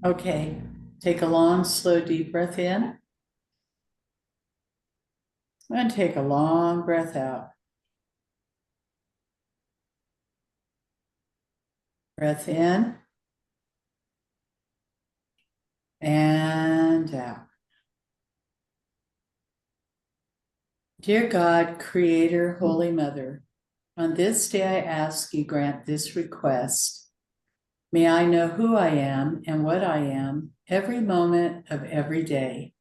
Okay, take a long, slow, deep breath in. And take a long breath out. Breath in and out. Dear God, Creator, Holy Mother, on this day I ask you grant this request. May I know who I am and what I am every moment of every day.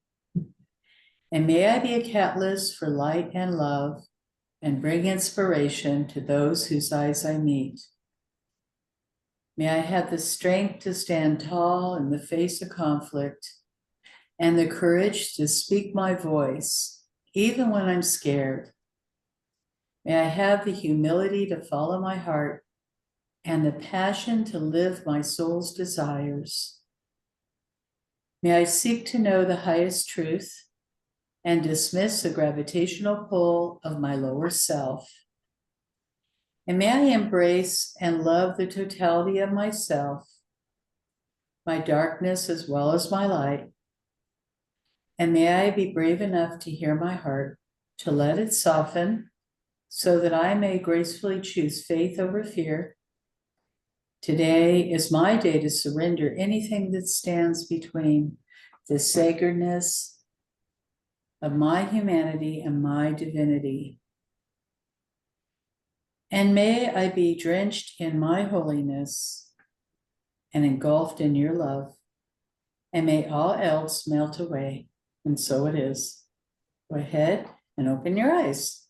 And may I be a catalyst for light and love and bring inspiration to those whose eyes I meet. May I have the strength to stand tall in the face of conflict and the courage to speak my voice, even when I'm scared. May I have the humility to follow my heart and the passion to live my soul's desires. May I seek to know the highest truth and dismiss the gravitational pull of my lower self. And may I embrace and love the totality of myself, my darkness as well as my light. And may I be brave enough to hear my heart, to let it soften, so that I may gracefully choose faith over fear. Today is my day to surrender anything that stands between the sacredness of my humanity and my divinity. And may I be drenched in my holiness and engulfed in your love, and may all else melt away. And so it is. Go ahead and open your eyes.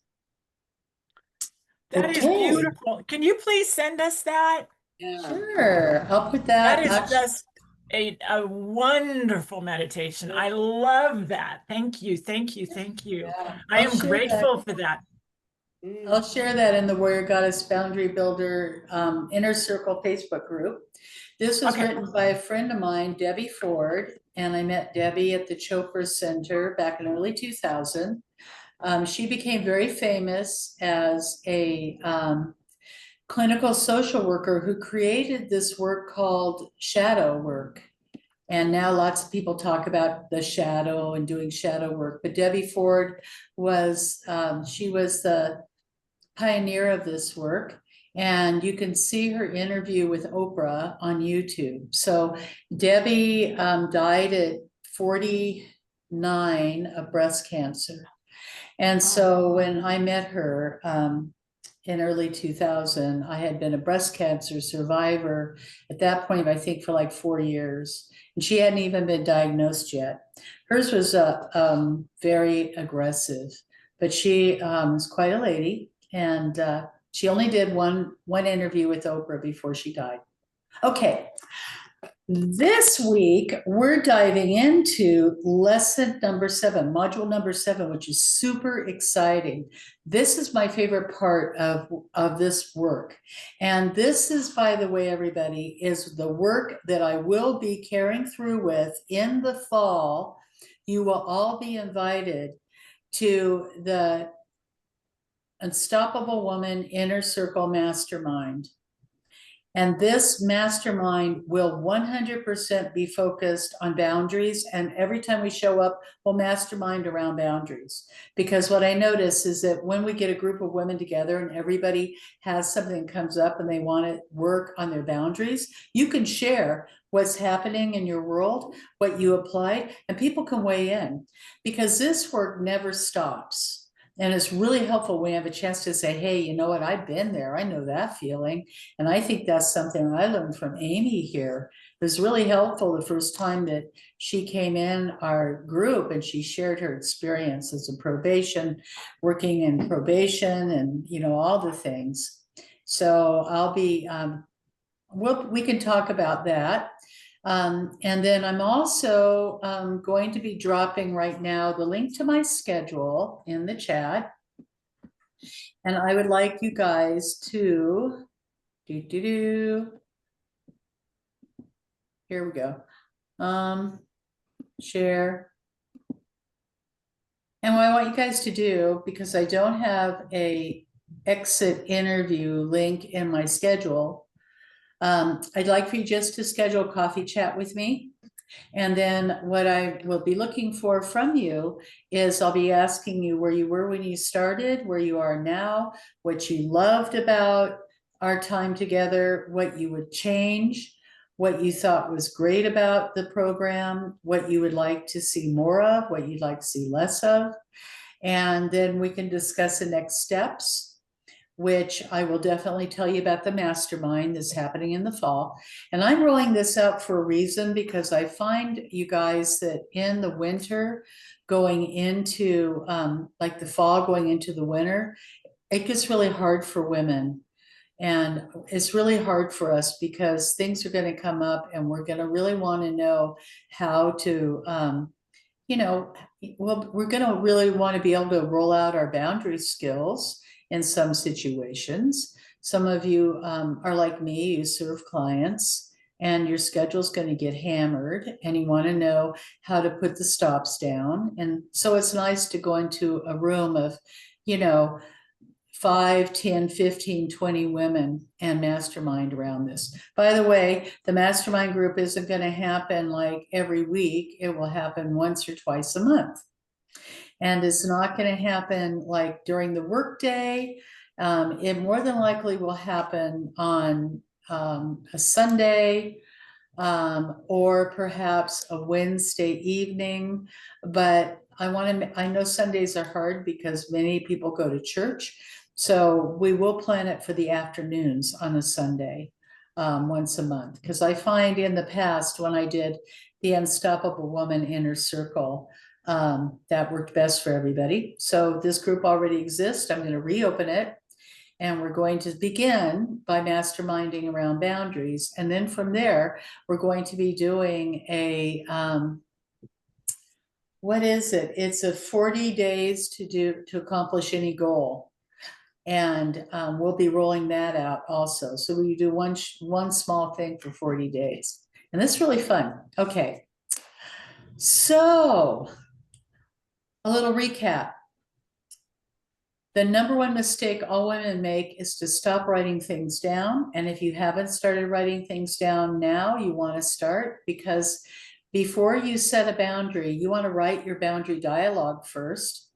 That is beautiful. Can you please send us that? Sure, I'll put that. That is just a wonderful meditation. I love that. Thank you, thank you, thank you. Yeah, I am grateful for that. I'll share that in the Warrior Goddess Boundary Builder Inner Circle Facebook group. This was written by a friend of mine, Debbie Ford, and I met Debbie at the Chopra Center back in early 2000. She became very famous as a clinical social worker who created this work called shadow work. And now lots of people talk about the shadow and doing shadow work. But Debbie Ford was, she was the pioneer of this work. And you can see her interview with Oprah on YouTube. So Debbie died at 49 of breast cancer. And so when I met her in early 2000, I had been a breast cancer survivor at that point, I think for like 4 years. And she hadn't even been diagnosed yet. Hers was very aggressive, but she was quite a lady. And she only did one interview with Oprah before she died. Okay. This week, we're diving into lesson number 7, module number 7, which is super exciting. This is my favorite part of this work. And this is, by the way, everybody, is the work that I will be carrying through with in the fall. You will all be invited to the Unstoppable Woman Inner Circle Mastermind. And this mastermind will 100% be focused on boundaries. And every time we show up, we'll mastermind around boundaries. Because what I notice is that when we get a group of women together and everybody has something that comes up and they want to work on their boundaries, you can share what's happening in your world, what you applied, and people can weigh in. Because this work never stops. And it's really helpful when you have a chance to say, hey, you know what, I've been there. I know that feeling. And I think that's something I learned from Amy here. It was really helpful the first time that she came in our group and she shared her experience as a probation, working in probation and, you know, all the things. So I'll be, we can talk about that. And then I'm also going to be dropping right now the link to my schedule in the chat. And I would like you guys to here we go. Share. And what I want you guys to do, because I don't have a exit interview link in my schedule, I'd like for you just to schedule a coffee chat with me. And then what I will be looking for from you is I'll be asking you where you were when you started, where you are now, what you loved about our time together, what you would change, what you thought was great about the program, what you would like to see more of, what you'd like to see less of. And then we can discuss the next steps, which I will definitely tell you about the mastermind that's happening in the fall. And I'm rolling this out for a reason because I find, you guys, that in the winter, going into like the fall, going into the winter, it gets really hard for women. And it's really hard for us because things are going to come up and we're going to really want to know how to, you know, well, we're going to really want to be able to roll out our boundary skills in some situations. Some of you are like me, you serve clients and your schedule's going to get hammered and you want to know how to put the stops down. And so it's nice to go into a room of, you know, 5, 10, 15, 20 women and mastermind around this. By the way, the mastermind group isn't going to happen like every week. It will happen once or twice a month. And it's not going to happen like during the workday. It more than likely will happen on a Sunday or perhaps a Wednesday evening. But I know Sundays are hard because many people go to church. So we will plan it for the afternoons on a Sunday once a month. Because I find in the past when I did the Unstoppable Woman Inner Circle, that worked best for everybody. So this group already exists. I'm going to reopen it. And we're going to begin by masterminding around boundaries. And then from there, we're going to be doing a, what is it? It's a 40 days to accomplish any goal. And we'll be rolling that out also. So we do one small thing for 40 days. And that's really fun. Okay. So a little recap. The number one mistake all women make is to stop writing things down. And if you haven't started writing things down now, you want to start, because before you set a boundary, you want to write your boundary dialogue first,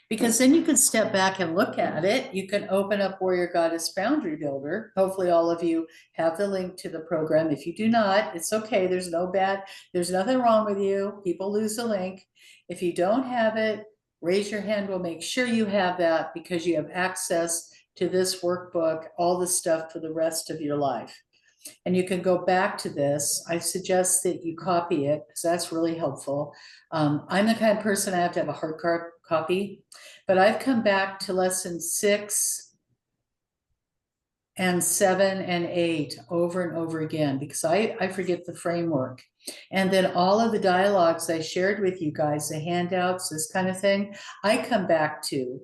because then you can step back and look at it. You can open up Warrior Goddess Boundary Builder. Hopefully all of you have the link to the program. If you do not, it's okay. There's nothing wrong with you. People lose the link. If you don't have it, raise your hand. We'll make sure you have that because you have access to this workbook, all the stuff for the rest of your life. And you can go back to this. I suggest that you copy it because that's really helpful. I'm the kind of person I have to have a hard copy, but I've come back to lesson 6 and 7 and 8 over and over again because I forget the framework. And then all of the dialogues I shared with you guys, the handouts, this kind of thing, I come back to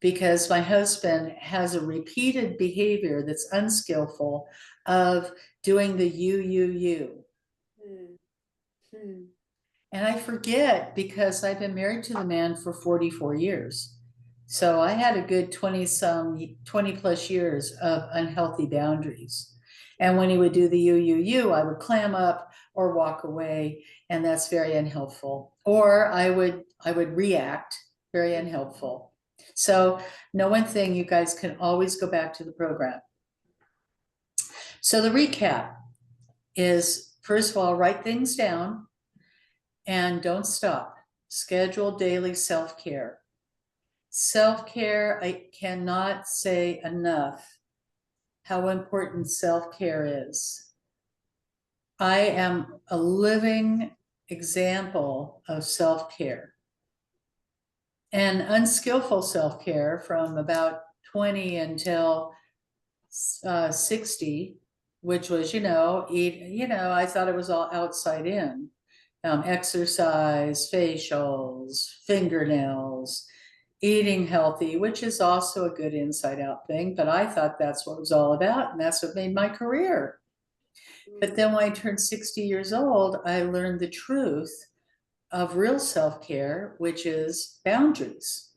because my husband has a repeated behavior that's unskillful of doing the you. And I forget because I've been married to the man for 44 years. So I had a good 20 plus years of unhealthy boundaries. And when he would do the you, I would clam up or walk away, and that's very unhelpful. Or I would react, very unhelpful. So know one thing, you guys can always go back to the program. So the recap is, first of all, write things down and don't stop. Schedule daily self-care. Self-care, I cannot say enough how important self-care is. I am a living example of self-care and unskillful self-care from about 20 until 60, which was, I thought it was all outside in. Exercise, facials, fingernails, eating healthy, which is also a good inside out thing, but I thought that's what it was all about, and that's what made my career. But then when I turned 60 years old, I learned the truth of real self-care, which is boundaries.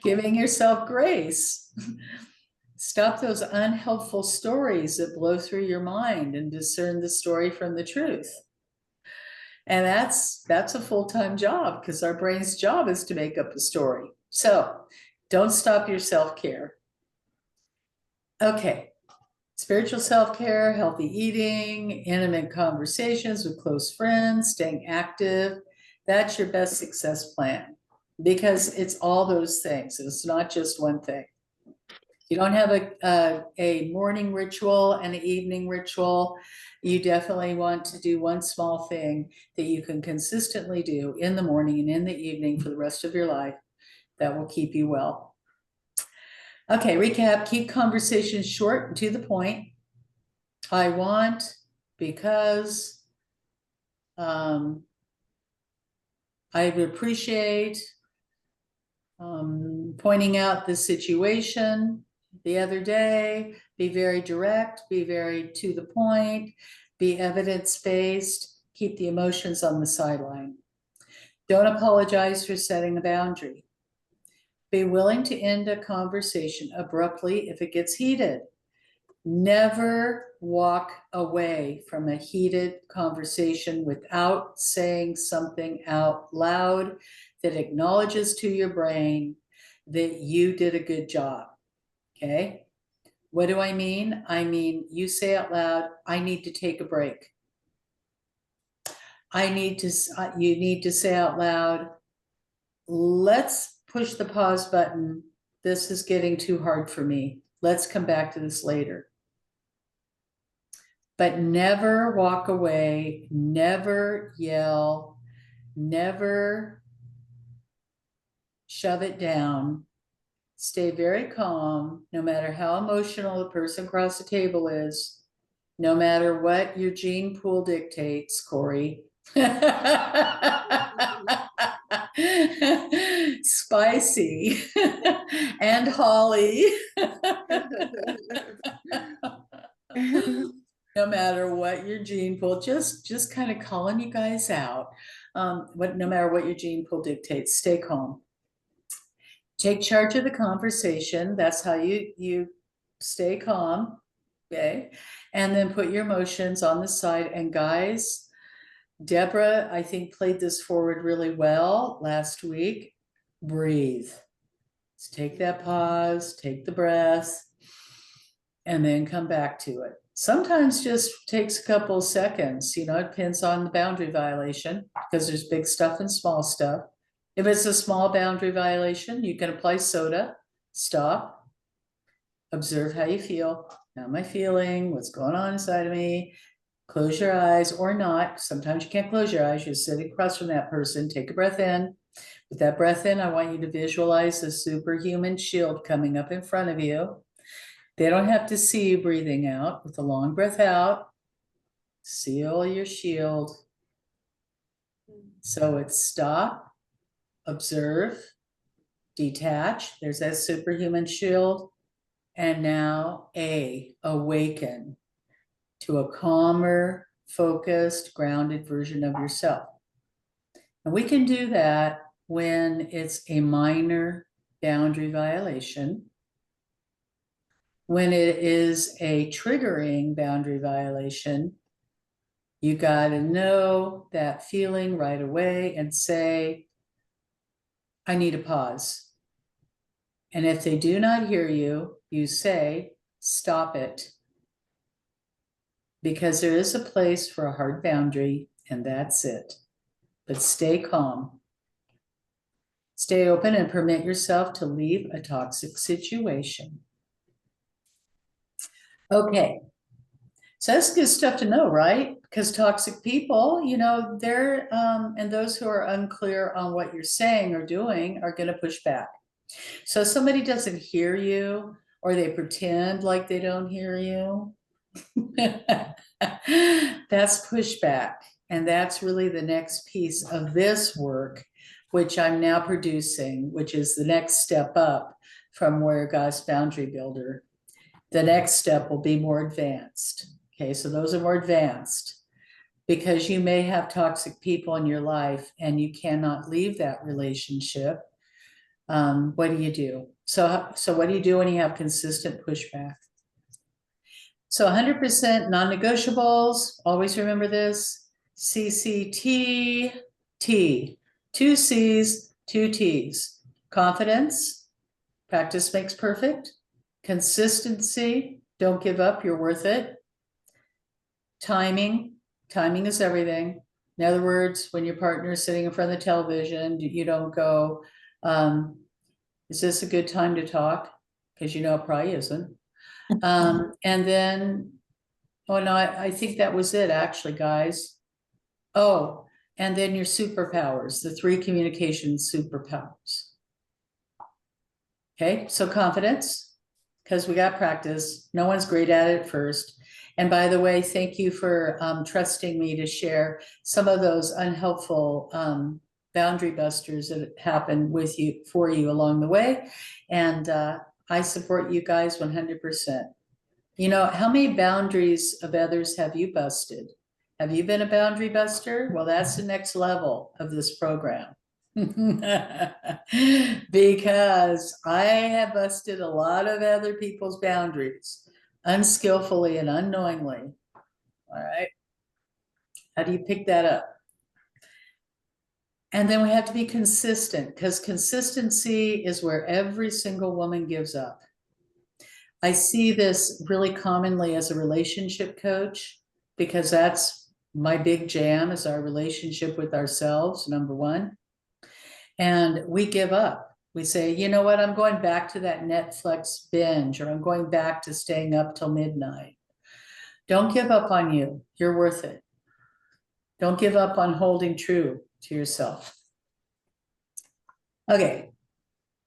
Giving yourself grace. Stop those unhelpful stories that blow through your mind and discern the story from the truth. And that's a full-time job because our brain's job is to make up a story. So don't stop your self-care. Okay. Spiritual self-care, healthy eating, intimate conversations with close friends, staying active. That's your best success plan because it's all those things. It's not just one thing. You don't have a morning ritual and an evening ritual. You definitely want to do one small thing that you can consistently do in the morning and in the evening for the rest of your life that will keep you well. Okay, recap, keep conversations short and to the point. I want, because, I would appreciate, pointing out the situation the other day, be very direct, be very to the point, be evidence-based, keep the emotions on the sideline. Don't apologize for setting a boundary. Be willing to end a conversation abruptly if it gets heated. Never walk away from a heated conversation without saying something out loud that acknowledges to your brain that you did a good job. Okay. What do I mean? I mean, you say out loud, I need to take a break. You need to say out loud, let's push the pause button. This is getting too hard for me. Let's come back to this later. But never walk away, never yell, never shove it down. Stay very calm, no matter how emotional the person across the table is, no matter what your gene pool dictates, Corey. Spicy and Holly. No matter what your gene pool, just kind of calling you guys out. No matter what your gene pool dictates, stay calm. Take charge of the conversation. That's how you stay calm. Okay. And then put your emotions on the side. And guys, Deborah, I think, played this forward really well last week. Breathe. Let's take that pause, take the breath, and then come back to it. Sometimes just takes a couple of seconds, it depends on the boundary violation because there's big stuff and small stuff. If it's a small boundary violation, you can apply soda, stop, observe how you feel. How am I feeling? What's going on inside of me? Close your eyes or not. Sometimes you can't close your eyes. You're sitting across from that person. Take a breath in. With that breath in, I want you to visualize a superhuman shield coming up in front of you. They don't have to see you breathing out. With a long breath out, seal your shield. So it's stop, observe, detach. There's that superhuman shield. And now awaken to a calmer, focused, grounded version of yourself. And we can do that when it's a minor boundary violation. When it is a triggering boundary violation, you got to know that feeling right away and say, I need a pause. And if they do not hear you, you say, stop it. Because there is a place for a hard boundary, and that's it. But stay calm. Stay open and permit yourself to leave a toxic situation. Okay. So that's good stuff to know, right? Because toxic people, they're, and those who are unclear on what you're saying or doing are going to push back. So if somebody doesn't hear you or they pretend like they don't hear you, that's pushback. And that's really the next piece of this work, which I'm now producing, which is the next step up from Warrior Goddess Boundary Builder. The next step will be more advanced. Okay, so those are more advanced because you may have toxic people in your life and you cannot leave that relationship. What do you do? So what do you do when you have consistent pushback? So 100% non-negotiables, always remember this. CCT, T. 2 C's, 2 T's. Confidence, practice makes perfect. Consistency, don't give up, you're worth it. Timing is everything. In other words, when your partner is sitting in front of the television, you don't go, is this a good time to talk? Because you know it probably isn't. And then, oh no, I think that was it actually, guys. Oh, and then your superpowers, the 3 communication superpowers. Okay, so confidence, because we got practice. No one's great at it first. And by the way, thank you for trusting me to share some of those unhelpful boundary busters that happen with you, for you along the way. And I support you guys 100%. You know, how many boundaries of others have you busted? Have you been a boundary buster? Well, that's the next level of this program. Because I have busted a lot of other people's boundaries, unskillfully and unknowingly. All right. How do you pick that up? And then we have to be consistent, because consistency is where every single woman gives up. I see this really commonly as a relationship coach, because that's my big jam, is our relationship with ourselves, number one. And we give up. We say, you know what, I'm going back to that Netflix binge, or I'm going back to staying up till midnight. Don't give up on you. You're worth it. Don't give up on holding true to yourself. Okay.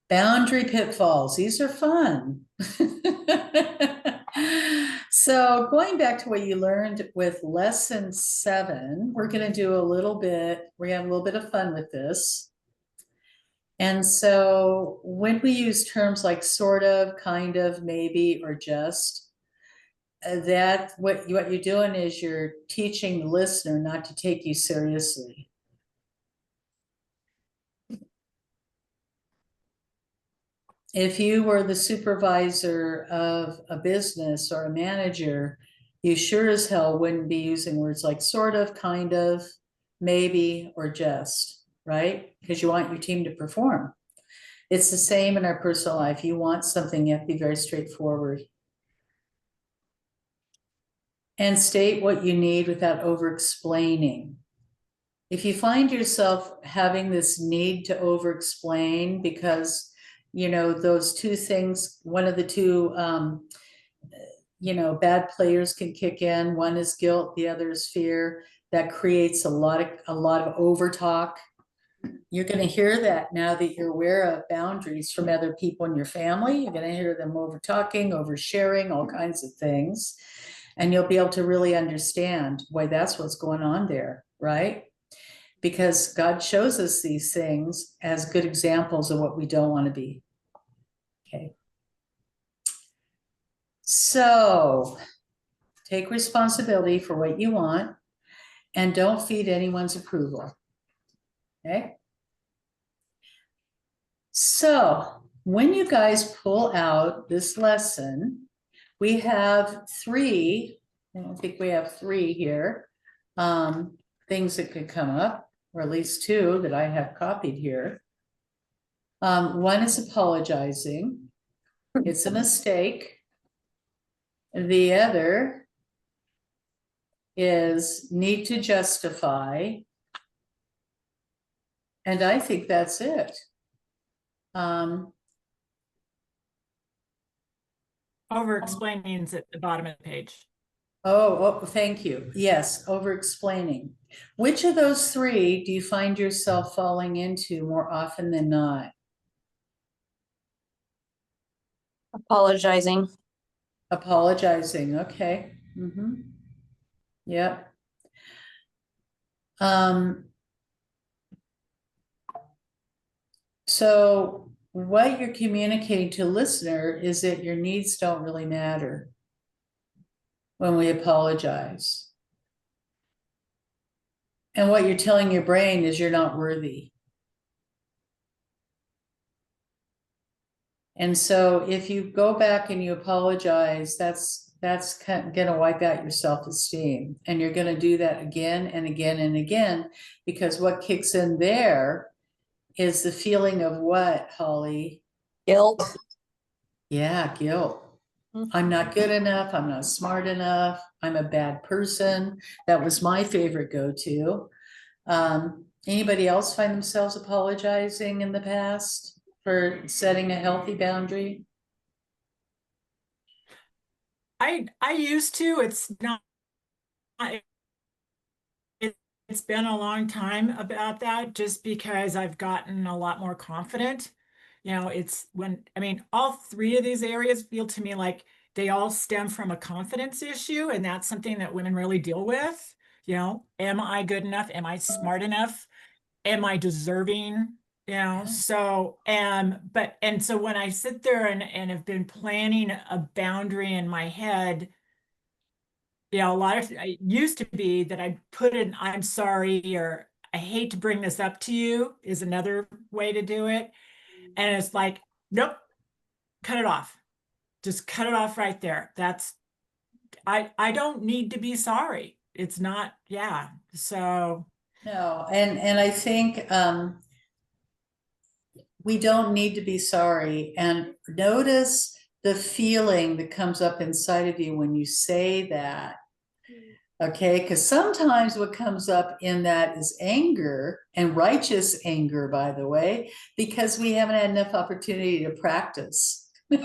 Boundary pitfalls. These are fun. So going back to what you learned with lesson 7, we're going to do a little bit, we're going to have a little bit of fun with this. And so when we use terms like sort of, kind of, maybe, or just, that what you're doing is you're teaching the listener not to take you seriously. If you were the supervisor of a business or a manager, you sure as hell wouldn't be using words like sort of, kind of, maybe, or just, right? Because you want your team to perform. It's the same in our personal life. You want something, you have to be very straightforward. And state what you need without over-explaining. If you find yourself having this need to over-explain because, you know, those two things, one of the two, you know, bad players can kick in. One is guilt, the other is fear. That creates a lot of over talk. You're going to hear that now that you're aware of boundaries from other people in your family. You're going to hear them over talking, over sharing, all kinds of things. And you'll be able to really understand why that's what's going on there, right? Because God shows us these things as good examples of what we don't want to be. Okay. So take responsibility for what you want and don't feed anyone's approval. Okay. So when you guys pull out this lesson, we have 3, I don't think we have 3 here, things that could come up, or at least 2 that I have copied here. One is apologizing. It's a mistake. The other is need to justify. And I think that's it. Over-explaining is at the bottom of the page. Oh, thank you. Yes, over-explaining. Which of those 3 do you find yourself falling into more often than not? Apologizing. Apologizing, okay. Mm-hmm. Yep. So what you're communicating to a listener is that your needs don't really matter when we apologize. And what you're telling your brain is you're not worthy. And so if you go back and you apologize, that's that's gonna wipe out your self-esteem. And you're gonna do that again and again and again, because what kicks in there is the feeling of what, Holly? Guilt. Yeah, guilt. I'm not good enough. I'm not smart enough. I'm a bad person. That was my favorite go-to. Anybody else find themselves apologizing in the past for setting a healthy boundary? I used to. It's not. It, it's been a long time about that, just because I've gotten a lot more confident. You know, it's when, I mean, all three of these areas feel to me like they all stem from a confidence issue, and that's something that women really deal with. You know, am I good enough? Am I smart enough? Am I deserving? You know, so but and so when I sit there and have been planning a boundary in my head, you know, a lot of it used to be that I put in I'm sorry, or I hate to bring this up to you is another way to do it. And it's like, nope, cut it off. Just cut it off right there. That's I don't need to be sorry. It's not, yeah. So No, and I think we don't need to be sorry. And notice the feeling that comes up inside of you when you say that. Okay, because sometimes what comes up in that is anger, and righteous anger, by the way, because we haven't had enough opportunity to practice. And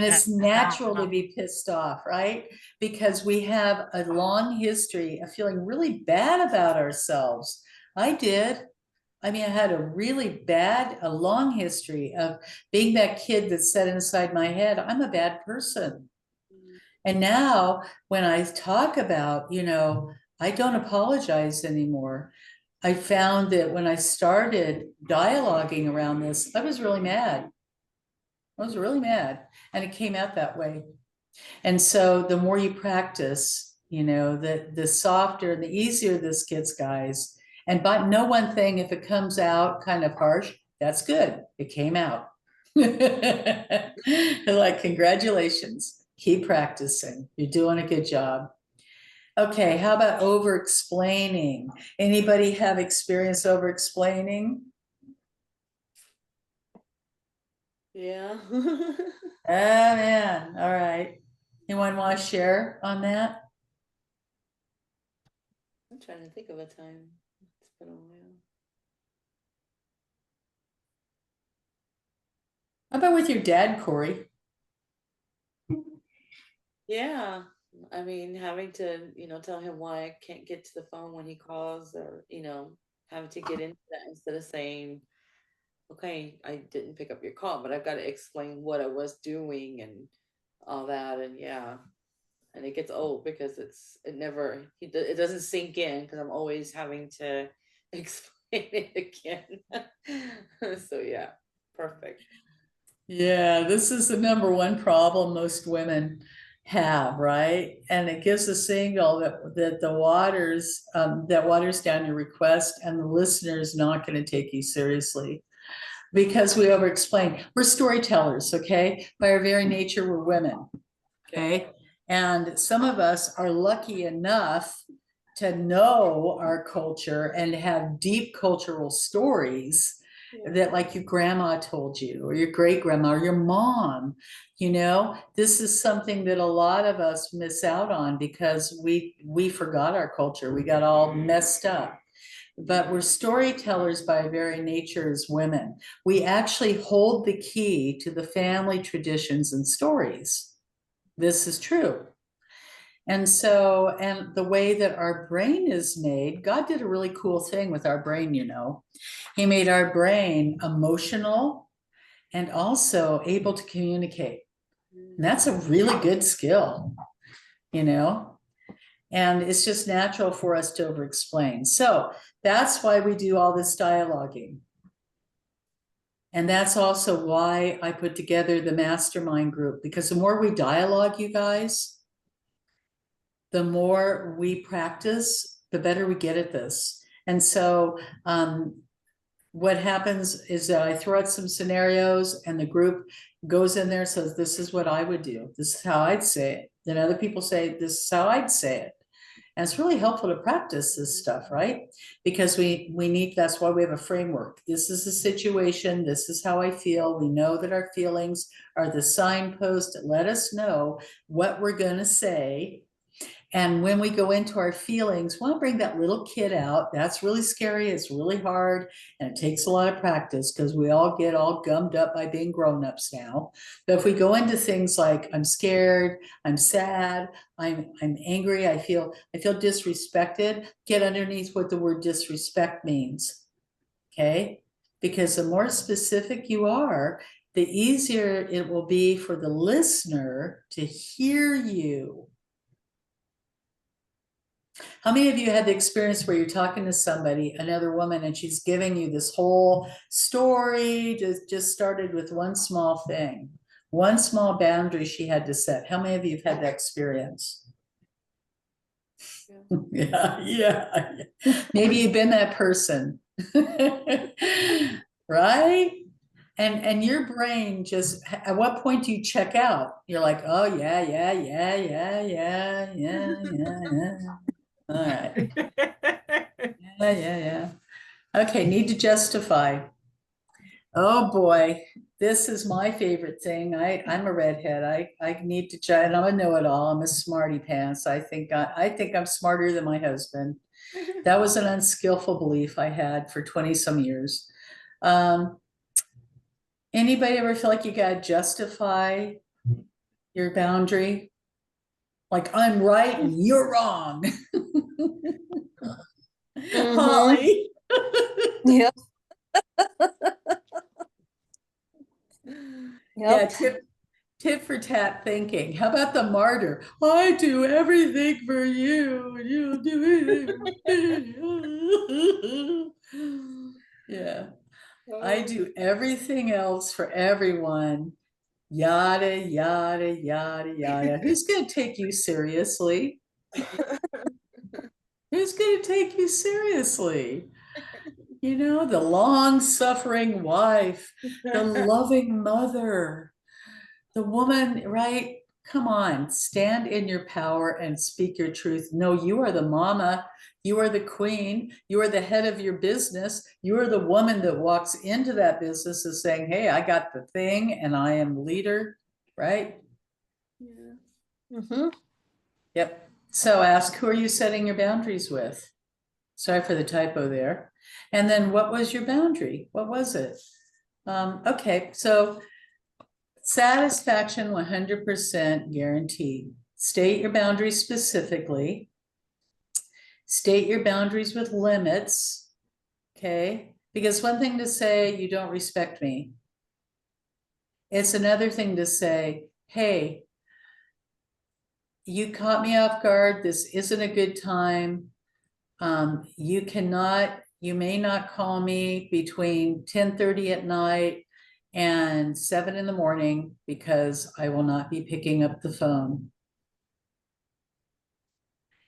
it's natural to be pissed off, right? Because we have a long history of feeling really bad about ourselves. I did. I mean, I had a long history of being that kid that said inside my head, I'm a bad person. And now when I talk about, I don't apologize anymore. I found that when I started dialoguing around this, I was really mad. I was really mad, and it came out that way. And so the more you practice, the softer and the easier this gets, guys. And but know one thing, if it comes out kind of harsh, that's good. It came out. Like, congratulations. Keep practicing. You're doing a good job. Okay, how about over explaining? Anybody have experience over explaining? Yeah. Oh man, all right. Anyone want to share on that? I'm trying to think of a time. It's been a while. How about with your dad, Corey? Yeah. I mean, having to, tell him why I can't get to the phone when he calls, or, having to get into that instead of saying, okay, I didn't pick up your call, but I've got to explain what I was doing and all that. And yeah, and it gets old because it doesn't sink in because I'm always having to explain it again. So yeah, perfect. Yeah, this is the number one problem most women have, right? And it gives a signal that the waters down your request, and the listener is not going to take you seriously because we over explain. We're storytellers, okay? By our very nature, we're women, okay? And some of us are lucky enough to know our culture and have deep cultural stories that, like, your grandma told you, or your great grandma, or your mom. This is something that a lot of us miss out on because we forgot our culture. We got all messed up. But we're storytellers by very nature as women. We actually hold the key to the family traditions and stories. This is true. And so, and the way that our brain is made, God did a really cool thing with our brain. He made our brain emotional and also able to communicate. And that's a really good skill, and it's just natural for us to over explain. So that's why we do all this dialoguing. And that's also why I put together the mastermind group, because the more we dialogue, you guys, the more we practice, the better we get at this. And so what happens is that I throw out some scenarios and the group goes in there and says, this is what I would do. This is how I'd say it. Then other people say, this is how I'd say it. And it's really helpful to practice this stuff, right? Because we need, that's why we have a framework. This is the situation. This is how I feel. We know that our feelings are the signpost that let us know what we're going to say. And when we go into our feelings, we want to bring that little kid out. That's really scary. It's really hard. And it takes a lot of practice because we all get all gummed up by being grown-ups now. But if we go into things like, I'm scared, I'm sad, I'm angry, I feel disrespected, get underneath what the word disrespect means. Okay? Because the more specific you are, the easier it will be for the listener to hear you. How many of you had the experience where you're talking to somebody, another woman, and she's giving you this whole story, just started with one small thing, one small boundary she had to set? How many of you have had that experience? Yeah, yeah. Maybe you've been that person, right? And your brain just, at what point do you check out? You're like, oh yeah. All right. Yeah. Okay, need to justify. Oh boy, this is my favorite thing. I'm a redhead. I need to try, and I'm a know-it-all. I'm a smarty pants. I think I'm smarter than my husband. That was an unskillful belief I had for 20 some years. Anybody ever feel like you gotta justify your boundary? Like, I'm right and you're wrong. Holly. Yep. Yeah, tit for tat thinking. How about the martyr? I do everything for you, and you do anything for me. Yeah, I do everything else for everyone. Yada, yada, yada, yada. Who's going to take you seriously? Who's going to take you seriously? You know, the long-suffering wife, the loving mother, the woman, right? Come on, stand in your power and speak your truth. No, you are the mama. You are the queen. You are the head of your business. You are the woman that walks into that business and saying, hey, I got the thing and I am leader, right? Mm-hmm. Yep. So ask, who are you setting your boundaries with? Sorry for the typo there. And then what was your boundary? What was it? Okay, so satisfaction 100% guaranteed. State your boundaries specifically. State your boundaries with limits. Okay, because one thing to say, you don't respect me. It's another thing to say, hey, you caught me off guard. This isn't a good time. You may not call me between 10:30 at night and 7 in the morning because I will not be picking up the phone.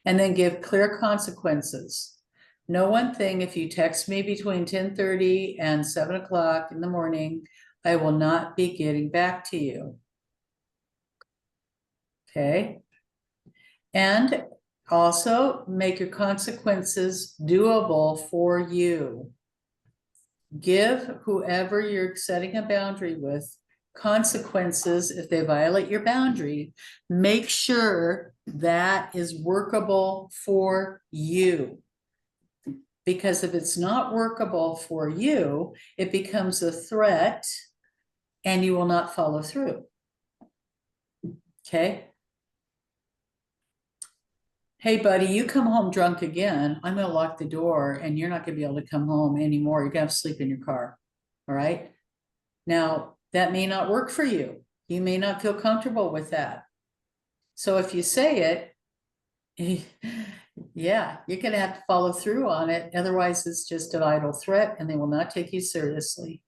And then give clear consequences. Know one thing, if you text me between 10:30 and 7 o'clock in the morning, I will not be getting back to you. Okay. And also make your consequences doable for you. Give whoever you're setting a boundary with consequences if they violate your boundary. Make sure that is workable for you. Because if it's not workable for you, it becomes a threat and you will not follow through. Okay? Hey, buddy, you come home drunk again, I'm going to lock the door and you're not going to be able to come home anymore. You're going to have to sleep in your car. All right. Now, that may not work for you. You may not feel comfortable with that. So if you say it, yeah, you're going to have to follow through on it. Otherwise, it's just an idle threat and they will not take you seriously.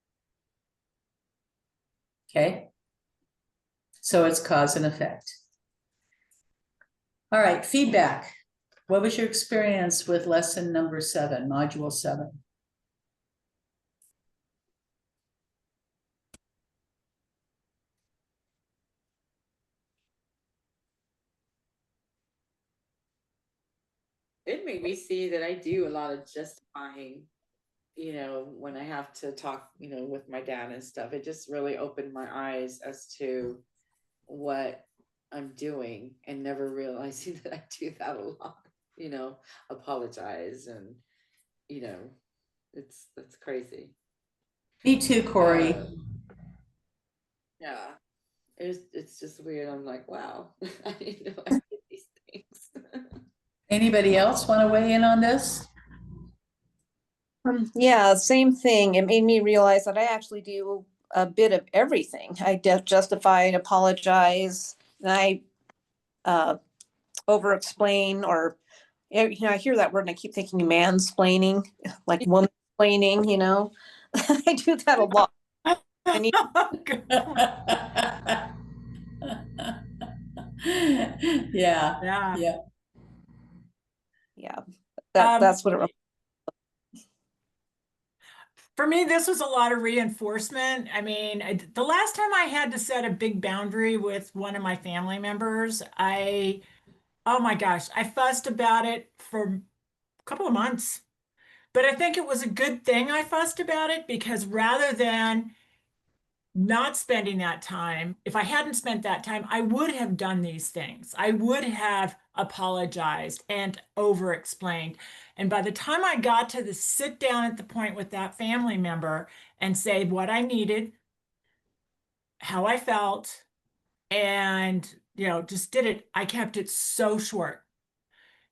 Okay. So it's cause and effect. All right, feedback. What was your experience with lesson number 7, module 7? it made me see that I do a lot of justifying, when I have to talk, with my dad and stuff. It just really opened my eyes as to what I'm doing and never realizing that I do that a lot, apologize and, that's crazy. Me too, Corey. Yeah. It's just weird. I'm like, wow, I didn't know I did these things. Anybody else want to weigh in on this? Yeah, same thing. It made me realize that I actually do a bit of everything. I justify, apologize, and I over-explain, or I hear that word and I keep thinking mansplaining, like woman-splaining, I do that a lot. I need, Yeah, Yeah. yeah. yeah, that's what it. For me, this was a lot of reinforcement. I mean, the last time I had to set a big boundary with one of my family members, oh my gosh, I fussed about it for a couple of months. But I think it was a good thing I fussed about it, because rather than not spending that time, if I hadn't spent that time, I would have done these things. I would have apologized and over explained. And by the time I got to the sit down at the point with that family member and say what I needed, how I felt, and just did it, I kept it so short.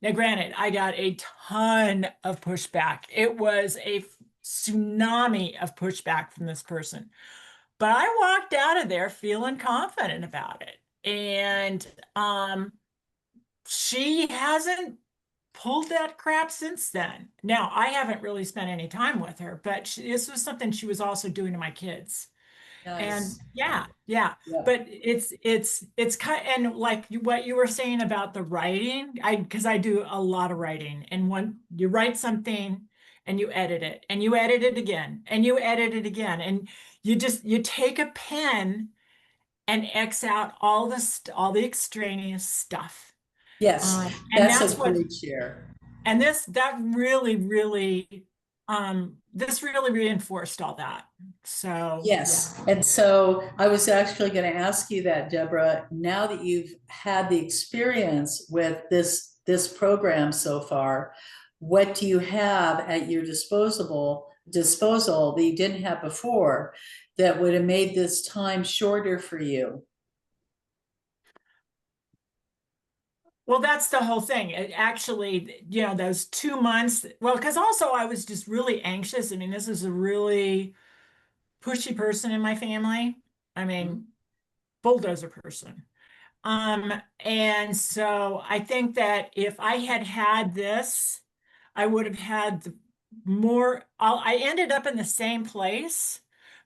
Now, granted, I got a ton of pushback. It was a tsunami of pushback from this person. But I walked out of there feeling confident about it. And she hasn't pulled that crap since then. Now, I haven't really spent any time with her, but this was something she was also doing to my kids. And Nice. yeah, Yeah. but it's kind, and like what you were saying about the writing, because I do a lot of writing, and when you write something and you edit it and you edit it again and you edit it again, and you take a pen and X out all the extraneous stuff. Yes, And that's that's a what, great share. and this really reinforced all that. So Yes, and so I was actually going to ask you that, Deborah, now that you've had the experience with this program so far, what do you have at your disposal that you didn't have before that would have made this time shorter for you? well, that's the whole thing. It actually, those 2 months, well, because also I was just really anxious. I mean, this is a really pushy person in my family. I mean, bulldozer person. And so I think that if I had had this, I would have had I ended up in the same place,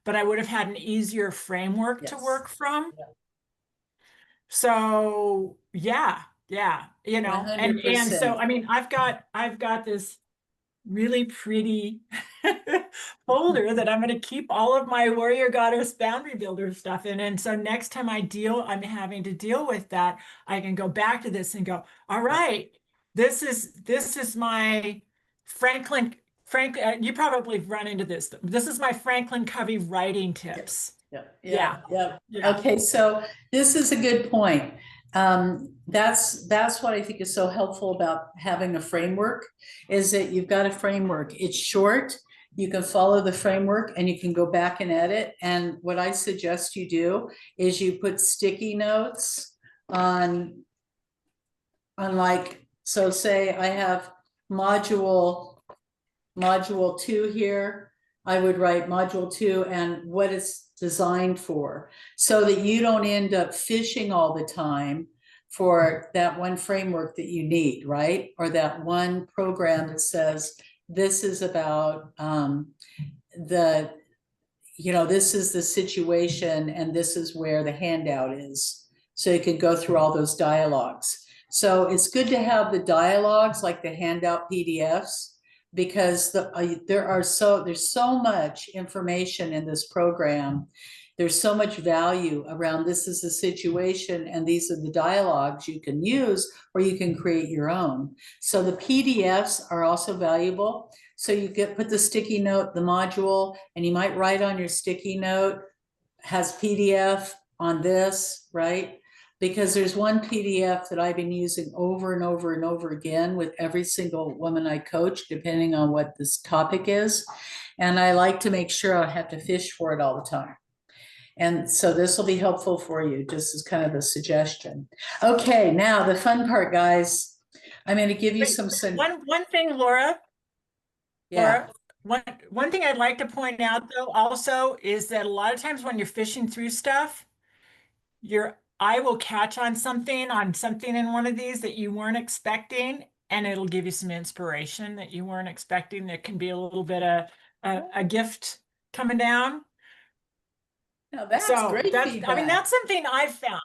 but I would have had an easier framework to Yes. work from. Yeah. So yeah, and so 100%. I mean, I've got this really pretty folder that I'm going to keep all of my warrior goddess boundary builder stuff in. And so next time I'm having to deal with that, I can go back to this and go, all right, this is my Franklin, you probably run into this. This is my Franklin Covey writing tips. Yeah. Yeah. Okay, so this is a good point. That's what I think is so helpful about having a framework, is that you've got a framework. It's short. You can follow the framework and you can go back and edit. And what I suggest you do is you put sticky notes on like, so say I have module 2 here. I would write module 2 and what it's designed for, so that you don't end up fishing all the time for that one framework that you need, right? Or that one program that says, this is about this is the situation and this is where the handout is. So you can go through all those dialogues. So it's good to have the dialogues, like the handout PDFs, because there's so much information in this program There's so much value around this is the situation and these are the dialogues you can use, or you can create your own. So the PDFs are also valuable. So you put the sticky note, the module, and you might write on your sticky note, has PDF on this, right? Because there's one PDF that I've been using over and over and over again with every single woman I coach, depending on what this topic is. And I like to make sure I have to fish for it all the time. And so this will be helpful for you, just as kind of a suggestion. Okay, now the fun part, guys. I'm going to give you some. One thing, Laura. Yeah. Laura, one thing I'd like to point out though also is that a lot of times when you're fishing through stuff, your eye will catch on something in one of these that you weren't expecting, and it'll give you some inspiration that you weren't expecting. There can be a little bit of a gift coming down. Now that's So great feedback. I mean, that's something I've found.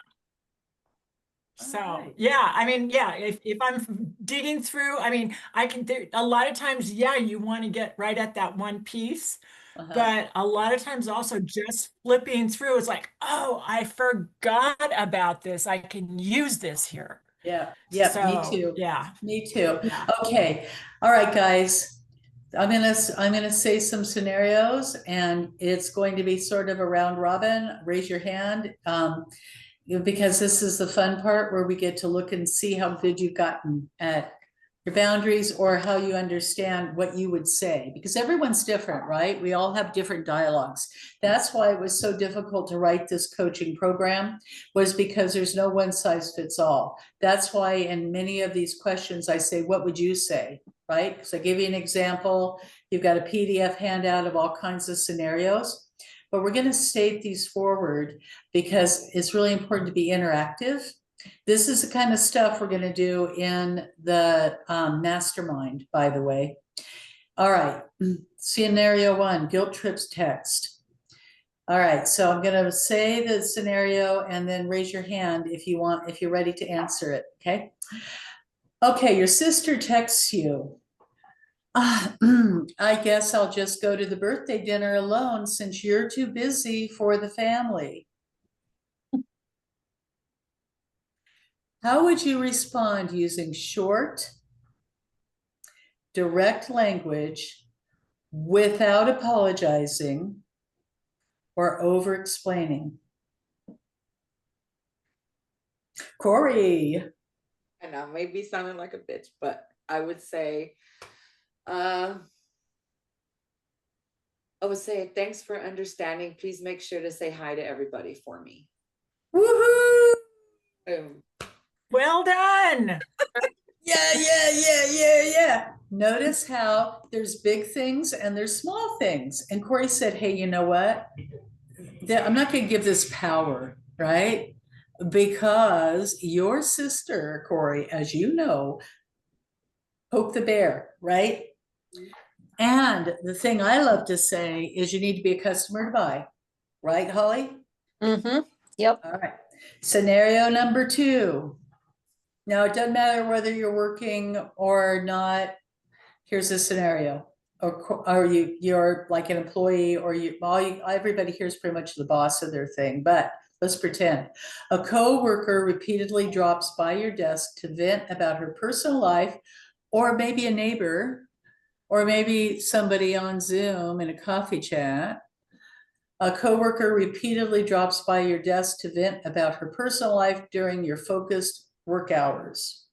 So right. yeah, I mean, yeah, if I'm digging through, I mean, I can a lot of times, yeah, you want to get right at that one piece. But a lot of times also just flipping through, it's like, oh, I forgot about this. I can use this here. Yeah, So, me too. Yeah. Me too. Yeah. Okay. All right, guys. I'm gonna say some scenarios, and it's going to be sort of a round robin. Raise your hand. Because this is the fun part where we get to look and see how good you've gotten at your boundaries or how you understand what you would say, because everyone's different, right? We all have different dialogues. That's why it was so difficult to write this coaching program, was because there's no one size fits all. That's why in many of these questions, I say, what would you say, right? So I give you an example. You've got a PDF handout of all kinds of scenarios. But we're going to state these forward because it's really important to be interactive. This is the kind of stuff we're going to do in the mastermind, by the way. All right. Scenario 1, guilt trips text. All right. So I'm going to say the scenario and then raise your hand if you're ready to answer it. Okay. Okay. Your sister texts you. I guess I'll just go to the birthday dinner alone since you're too busy for the family. How would you respond using short, direct language without apologizing or over-explaining? Corey. And I may be sounding like a bitch, but I would say, thanks for understanding. Please make sure to say hi to everybody for me. Woohoo! Boom. Well done. Yeah. Notice how there's big things and there's small things. And Corey said, hey, you know what? I'm not going to give this power, right? Because your sister, Corey, as you know, poke the bear, right? And the thing I love to say is you need to be a customer to buy, right, Holly? Mm-hmm. Yep. All right. Scenario number 2. Now, it doesn't matter whether you're working or not. Here's a scenario. Or you're like an employee, or everybody here is pretty much the boss of their thing, but let's pretend. A coworker repeatedly drops by your desk to vent about her personal life, or maybe a neighbor, or maybe somebody on Zoom in a coffee chat. A coworker repeatedly drops by your desk to vent about her personal life during your focused work hours.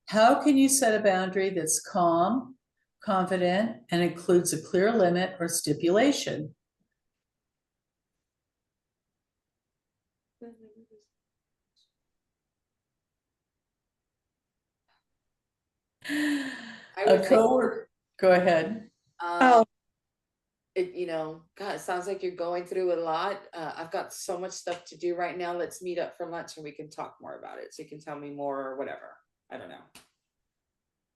How can you set a boundary that's calm, confident, and includes a clear limit or stipulation? A coworker, go ahead. God, it sounds like you're going through a lot. I've got so much stuff to do right now. Let's meet up for lunch and we can talk more about it. So you can tell me more or whatever. I don't know.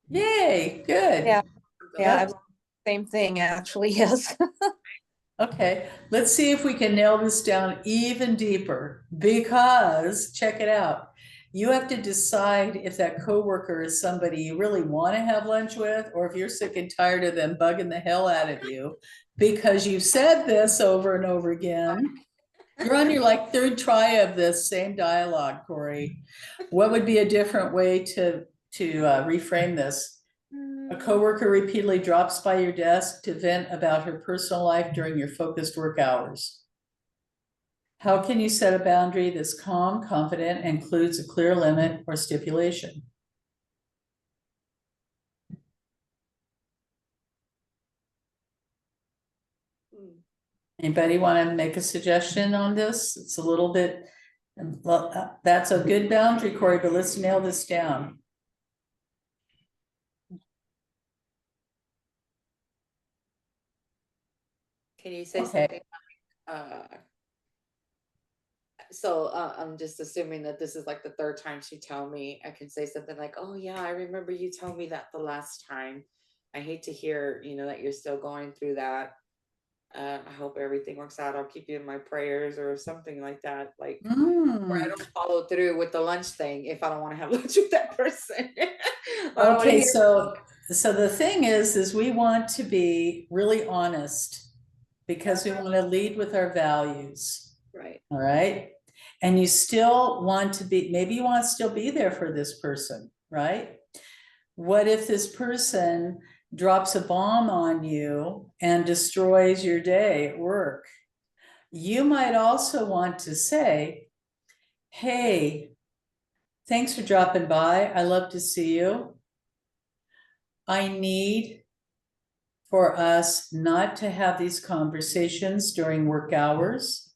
Yay, good. Yeah. Same thing, actually. Yes. Okay, let's see if we can nail this down even deeper, because check it out. You have to decide if that coworker is somebody you really want to have lunch with, or if you're sick and tired of them bugging the hell out of you because you said this over and over again. You're on your like third try of this same dialogue, Corey. What would be a different way to reframe this? A coworker repeatedly drops by your desk to vent about her personal life during your focused work hours. How can you set a boundary that's calm, confident, and includes a clear limit or stipulation? Anybody want to make a suggestion on this? It's a little bit, well, that's a good boundary, Corey, but let's nail this down. Can you say Okay. something? So I'm just assuming that this is like the third time she told me. I can say something like, "Oh yeah, I remember you told me that the last time. I hate to hear, that you're still going through that. I hope everything works out. I'll keep you in my prayers," or something like that. Like, where I don't follow through with the lunch thing if I don't want to have lunch with that person. Okay, so the thing is we want to be really honest because we want to lead with our values. Right. All right. And you still want to be, maybe you want to still be there for this person, right? What if this person drops a bomb on you and destroys your day at work? You might also want to say, "Hey, thanks for dropping by. I love to see you. I need for us not to have these conversations during work hours.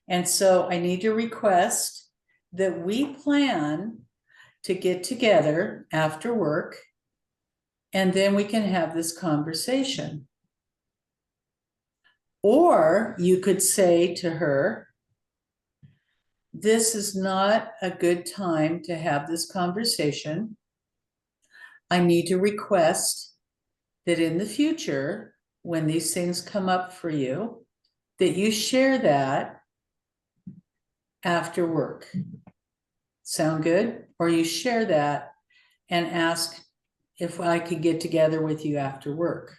And so I need to request that we plan to get together after work, and then we can have this conversation." Or you could say to her, "This is not a good time to have this conversation. I need to request that in the future, when these things come up for you, that you share that after work." Sound good? Or you share that and ask if I could get together with you after work.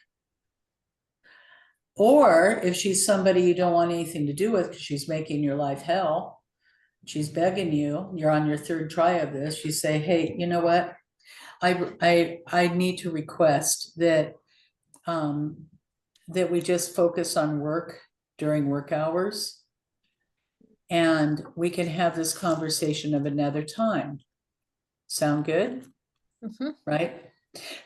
Or if she's somebody you don't want anything to do with because she's making your life hell, she's begging you, you're on your third try of this, you say, "Hey, you know what? I need to request that that we just focus on work during work hours, and we can have this conversation of another time." Sound good? Right?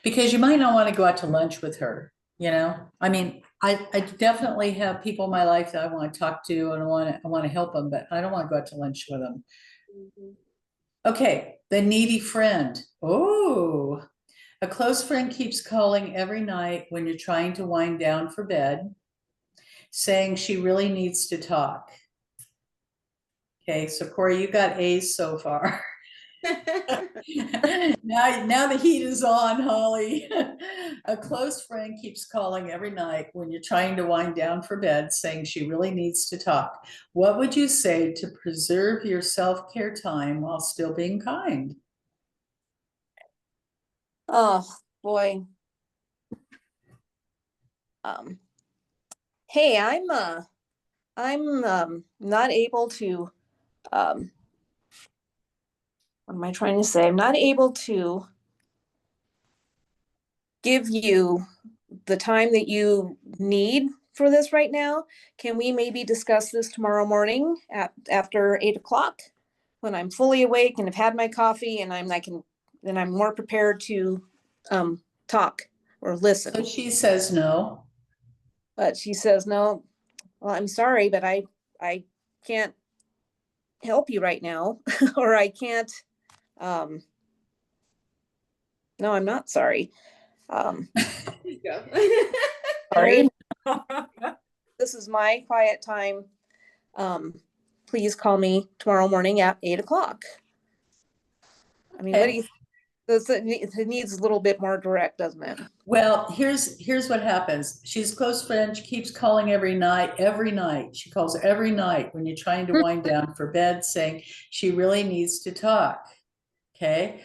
Because you might not want to go out to lunch with her, I mean, I definitely have people in my life that I want to talk to and I want to help them, but I don't want to go out to lunch with them. Okay, the needy friend. Oh, a close friend keeps calling every night when you're trying to wind down for bed, saying she really needs to talk. Okay, so Corey, you got A's so far. Now the heat is on, Holly. A close friend keeps calling every night when you're trying to wind down for bed, saying she really needs to talk. What would you say to preserve your self-care time while still being kind? Oh boy. Hey, I'm not able to what am I trying to say? I'm not able to give you the time that you need for this right now. Can we maybe discuss this tomorrow morning after 8 o'clock when I'm fully awake and have had my coffee and then I'm more prepared to talk or listen. So she says no. But she says, "No, well, I'm sorry, but I can't help you right now." Or I can't, no, I'm not sorry. Sorry. This is my quiet time. Please call me tomorrow morning at 8 o'clock. I mean, what do you think? It needs a little bit more direct, doesn't it? Well, here's what happens. She's a close friend. She keeps calling every night. She calls every night when you're trying to wind down for bed, saying she really needs to talk. okay?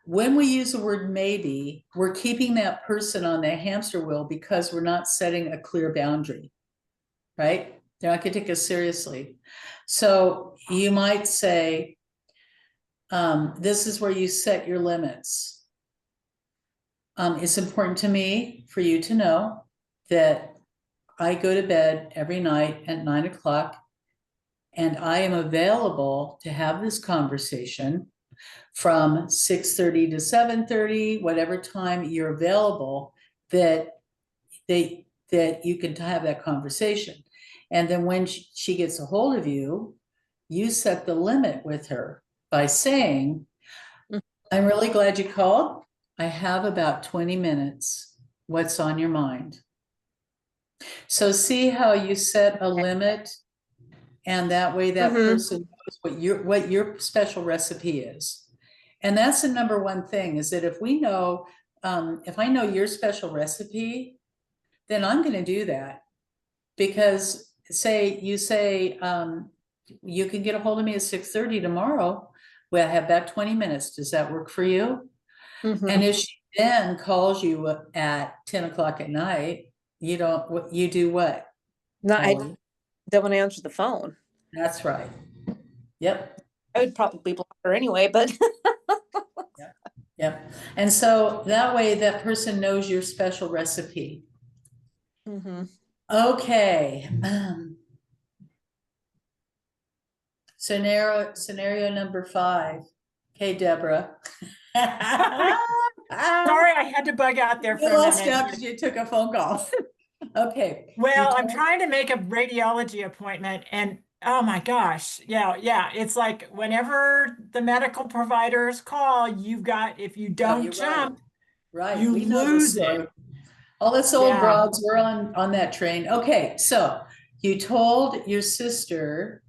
When we use the word maybe, we're keeping that person on the hamster wheel because we're not setting a clear boundary, right? They're not gonna take us seriously. So you might say, this is where you set your limits. It's important to me for you to know that I go to bed every night at 9 o'clock, and I am available to have this conversation from 6:30 to 7:30, whatever time you're available, that you can have that conversation. And then when she gets a hold of you, you set the limit with her by saying, I'm really glad you called. I have about 20 minutes. What's on your mind? So see how you set a limit, and that way that person knows what your special recipe is. And that's the number one thing, is that if we know, if I know your special recipe, then I'm going to do that. Because you say, you can get a hold of me at 6:30 tomorrow. Well, I have about 20 minutes. Does that work for you? And if she then calls you at 10 o'clock at night, you do what? No, I Molly? don't want to answer the phone. That's right. Yep. I would probably block her anyway, but Yep. And so that way that person knows your special recipe. Okay. Scenario number 5. Okay, Deborah. Sorry, I had to bug out there for You a lost minute. out because you took a phone call. Okay. Well, I'm trying to make a radiology appointment, and oh my gosh, yeah. It's like whenever the medical providers call, if you don't you're jump, right. you We know the lose story. it. All us old Yeah. broads, we're on that train. Okay, so you told your sister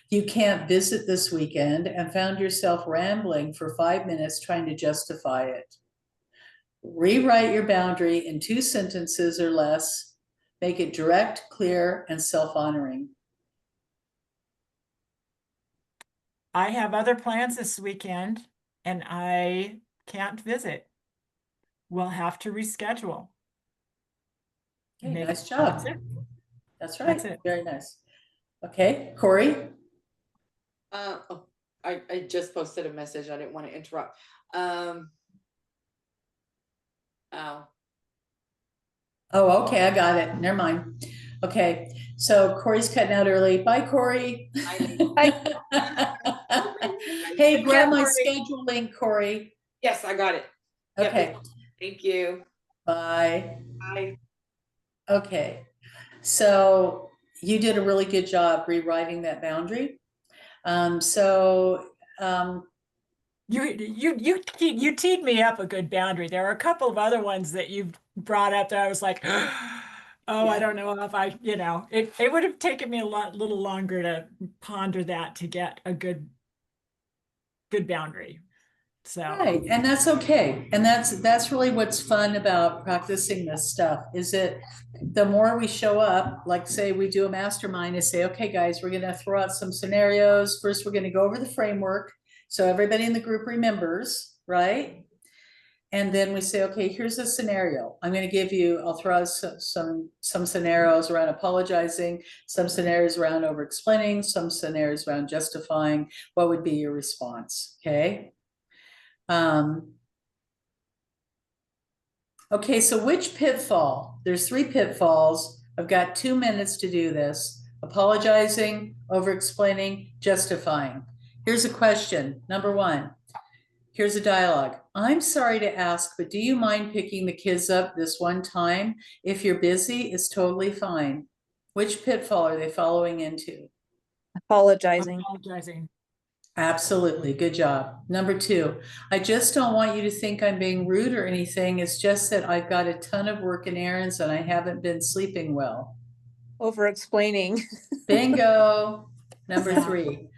you can't visit this weekend and found yourself rambling for 5 minutes trying to justify it. Rewrite your boundary in 2 sentences or less. Make it direct, clear, and self-honoring. I have other plans this weekend and I can't visit. We'll have to reschedule. Okay, nice job. That's it. That's right. That's it. Very nice. Okay, Corey? I just posted a message. I didn't want to interrupt. Oh, okay, I got it. Never mind. Okay, so Corey's cutting out early. Bye, Corey. Hey, grab my schedule link, Corey. Yes, I got it. Okay. Yep. Thank you. Bye. Bye. Okay, so you did a really good job rewriting that boundary. You teed me up a good boundary. There are a couple of other ones that you've brought up that I was like, oh, Yeah. I don't know if it would have taken me little longer to ponder that to get a good boundary. So right, and that's okay. And that's really what's fun about practicing this stuff, is that the more we show up, like say we do a mastermind and say, okay, guys, we're gonna throw out some scenarios. First, we're gonna go over the framework, so everybody in the group remembers, right? And then we say, okay, here's a scenario. I'll throw out some scenarios around apologizing, some scenarios around over-explaining, some scenarios around justifying. What would be your response, okay? Okay, so which pitfall? There's 3 pitfalls. I've got 2 minutes to do this. Apologizing, over-explaining, justifying. Here's a question. Number 1. Here's a dialogue. I'm sorry to ask, but do you mind picking the kids up this one time? If you're busy, it's totally fine. Which pitfall are they following into? apologizing. Absolutely. Good job. Number 2, I just don't want you to think I'm being rude or anything. It's just that I've got a ton of work and errands and I haven't been sleeping well. Over-explaining. Bingo. Number 3,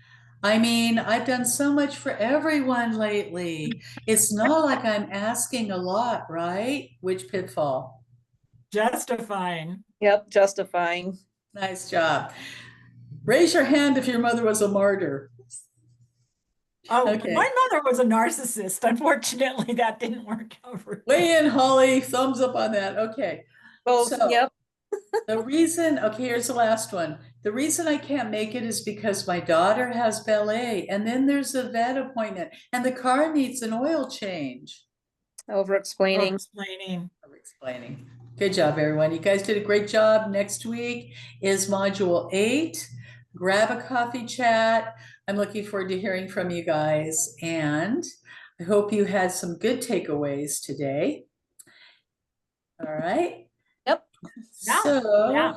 I mean, I've done so much for everyone lately. It's not like I'm asking a lot, right? Which pitfall? Justifying. Yep, justifying. Nice job. Raise your hand if your mother was a martyr. Oh, Okay. my mother was a narcissist. Unfortunately, that didn't work out for me. Weigh in, Holly, thumbs up on that, okay. Both, So- yep. The reason, okay, here's the last one. The reason I can't make it is because my daughter has ballet, and then there's a vet appointment, and the car needs an oil change. Over-explaining. Overexplaining. Explaining. Good job, everyone. You guys did a great job. Next week is module 8. Grab a coffee chat. I'm looking forward to hearing from you guys, and I hope you had some good takeaways today. All right. Yep. Yeah, So yeah.